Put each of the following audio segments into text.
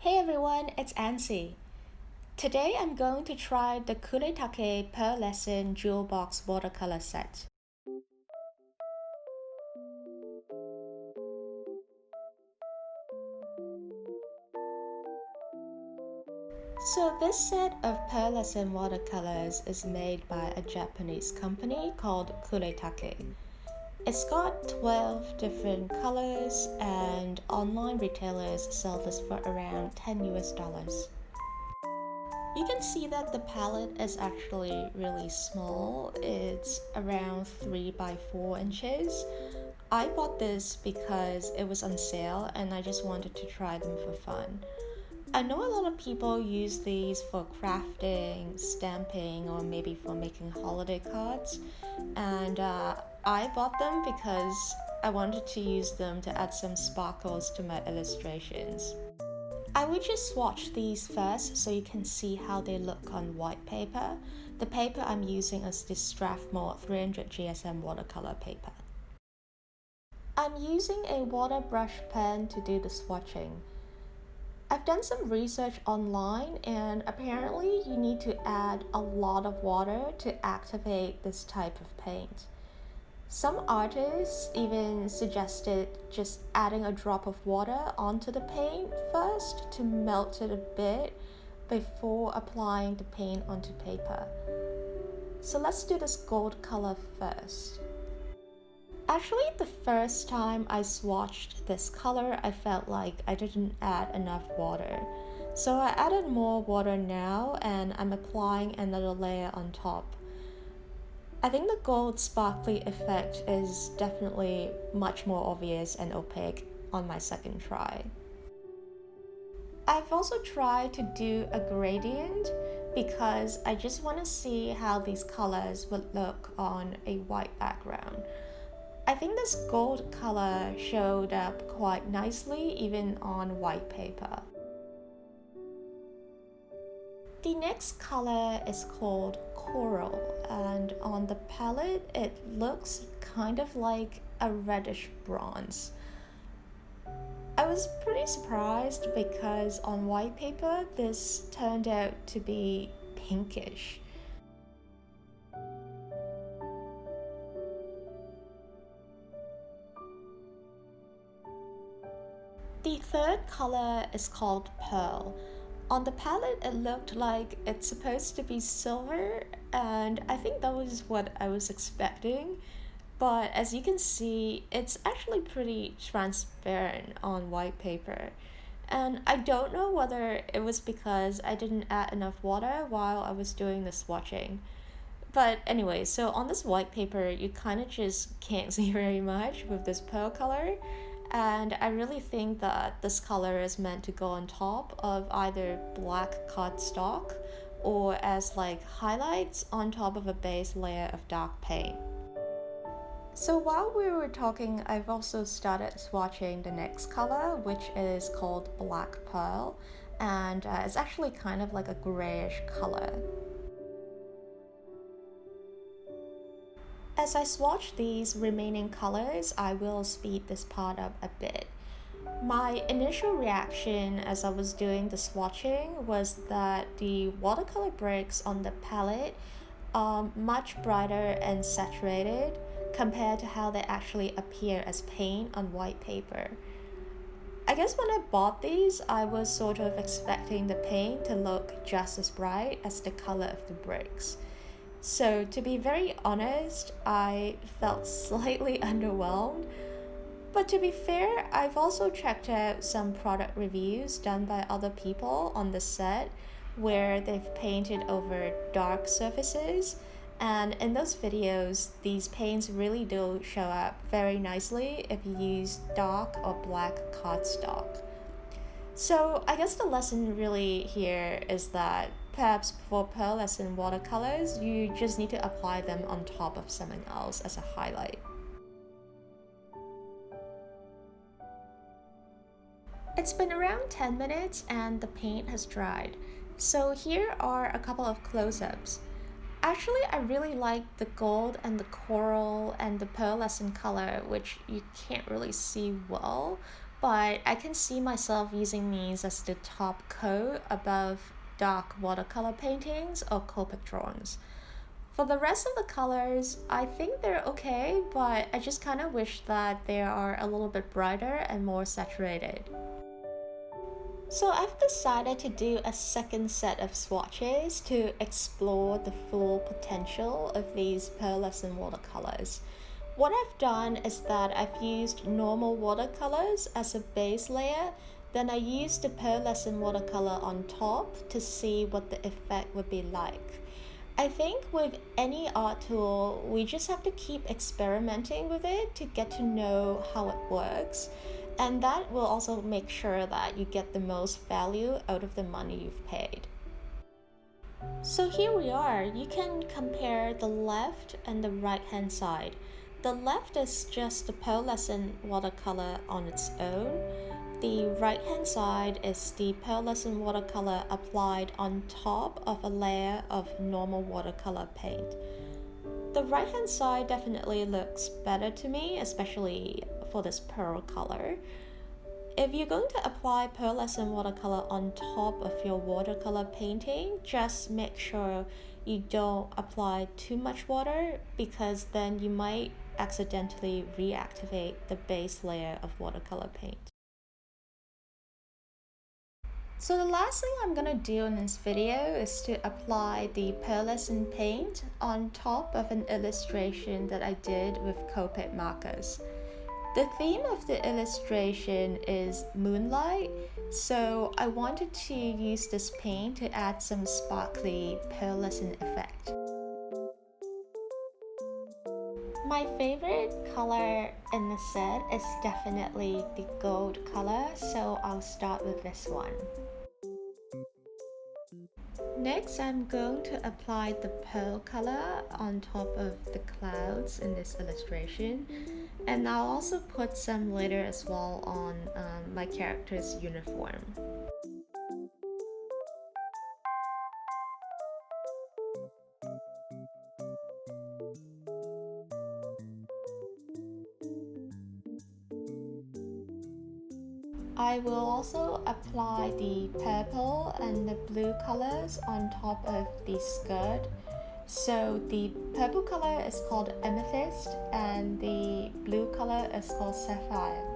Hey everyone, it's Ansi. Today I'm going to try the Kuretake Pearlescent Jewel Box watercolor set. So this set of pearlescent watercolors is made by a Japanese company called Kuretake. It's got 12 different colors and online retailers sell this for around 10 US dollars. You can see that the palette is actually really small. It's around 3 by 4 inches. I bought this because it was on sale and I just wanted to try them for fun. I know a lot of people use these for crafting, stamping, or maybe for making holiday cards. And I bought them because I wanted to use them to add some sparkles to my illustrations. I will just swatch these first so you can see how they look on white paper. The paper I'm using is this Strathmore 300 GSM watercolor paper. I'm using a water brush pen to do the swatching. I've done some research online and apparently you need to add a lot of water to activate this type of paint. Some artists even suggested just adding a drop of water onto the paint first to melt it a bit before applying the paint onto paper. So let's do this gold color first. Actually, the first time I swatched this color, I felt like I didn't add enough water. So I added more water now and I'm applying another layer on top. I think the gold sparkly effect is definitely much more obvious and opaque on my second try. I've also tried to do a gradient because I just want to see how these colors would look on a white background. I think this gold color showed up quite nicely even on white paper. The next color is called Coral, and on the palette it looks kind of like a reddish bronze. I was pretty surprised because on white paper this turned out to be pinkish. The third color is called Pearl. On the palette it looked like it's supposed to be silver and I think that was what I was expecting. But as you can see, it's actually pretty transparent on white paper. And I don't know whether it was because I didn't add enough water while I was doing the swatching. But anyway, so on this white paper, you kind of just can't see very much with this pearl color. And I really think that this color is meant to go on top of either black cardstock or as like highlights on top of a base layer of dark paint. So while we were talking, I've also started swatching the next color, which is called Black Pearl, and it's actually kind of like a grayish color. As I swatch these remaining colors, I will speed this part up a bit. My initial reaction as I was doing the swatching was that the watercolor breaks on the palette are much brighter and saturated compared to how they actually appear as paint on white paper. I guess when I bought these, I was sort of expecting the paint to look just as bright as the color of the bricks. So to be very honest, I felt slightly underwhelmed. But to be fair, I've also checked out some product reviews done by other people on the set where they've painted over dark surfaces, and in those videos these paints really do show up very nicely if you use dark or black cardstock. So I guess the lesson really here is that perhaps for pearlescent watercolors you just need to apply them on top of something else as a highlight. It's been around 10 minutes and the paint has dried. So here are a couple of close-ups. Actually, I really like the gold and the coral and the pearlescent color, which you can't really see well. but I can see myself using these as the top coat above dark watercolor paintings or Copic drawings. For the rest of the colors, I think they're okay, but I just kind of wish that they are a little bit brighter and more saturated. So I've decided to do a second set of swatches to explore the full potential of these pearlescent watercolors. What I've done is that I've used normal watercolors as a base layer, then I used the pearlescent watercolor on top to see what the effect would be like. I think with any art tool, we just have to keep experimenting with it to get to know how it works. And that will also make sure that you get the most value out of the money you've paid. So here we are. You can compare the left and the right hand side. The left is just the pearlescent watercolor on its own. The right hand side is the pearlescent watercolor applied on top of a layer of normal watercolor paint. The right hand side definitely looks better to me, especially for this pearl color. If you're going to apply pearlescent watercolor on top of your watercolor painting, just make sure you don't apply too much water, because then you might accidentally reactivate the base layer of watercolor paint. So the last thing I'm gonna do in this video is to apply the pearlescent paint on top of an illustration that I did with Copic markers. The theme of the illustration is moonlight, so I wanted to use this paint to add some sparkly pearlescent effect. My favorite color in the set is definitely the gold color, so I'll start with this one. Next, I'm going to apply the pearl color on top of the clouds in this illustration, and I'll also put some glitter as well on my character's uniform. I will also apply the purple and the blue colors on top of the skirt. So the purple color is called amethyst and the blue color is called sapphire.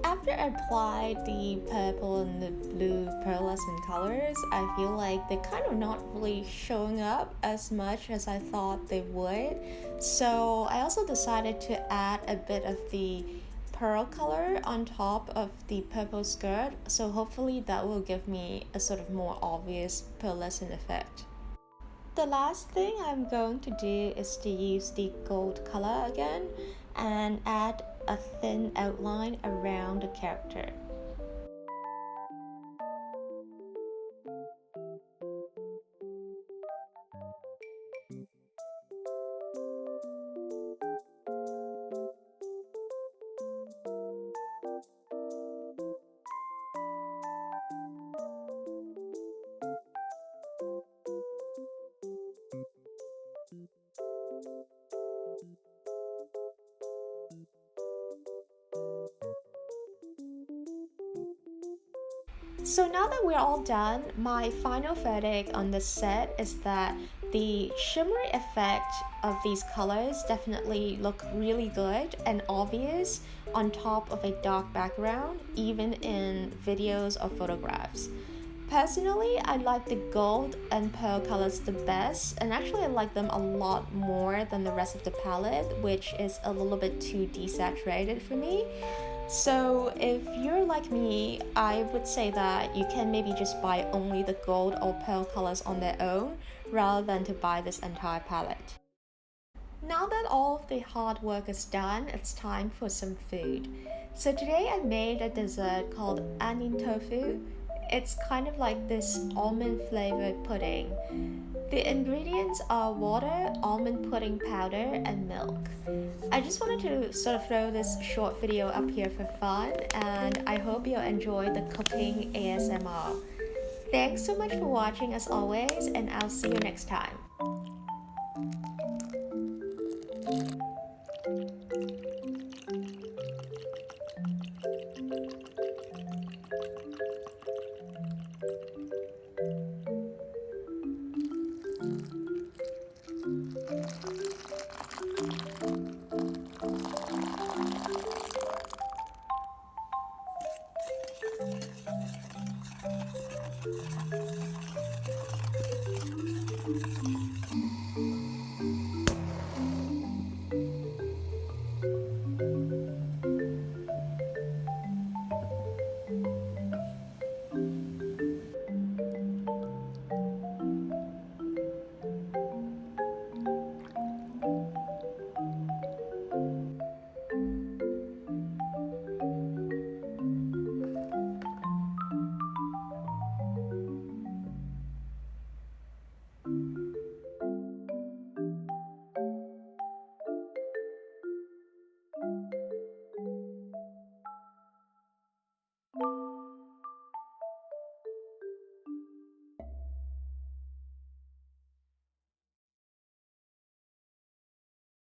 After I applied the purple and the blue pearlescent colors, I feel like they're kind of not really showing up as much as I thought they would. So I also decided to add a bit of the pearl color on top of the purple skirt, so hopefully that will give me a sort of more obvious pearlescent effect. The last thing I'm going to do is to use the gold color again and add a thin outline around the character. So now that we're all done, my final verdict on this set is that the shimmery effect of these colors definitely look really good and obvious on top of a dark background, even in videos or photographs. Personally, I like the gold and pearl colors the best, and actually I like them a lot more than the rest of the palette, which is a little bit too desaturated for me. So if you're like me, I would say that you can maybe just buy only the gold or pearl colors on their own rather than to buy this entire palette. Now that all of the hard work is done, it's time for some food. So today I made a dessert called onion tofu. It's kind of like this almond flavored pudding. The ingredients are water, almond pudding powder, and milk. I just wanted to sort of throw this short video up here for fun, and I hope you'll enjoy the cooking ASMR. Thanks so much for watching as always, and I'll see you next time.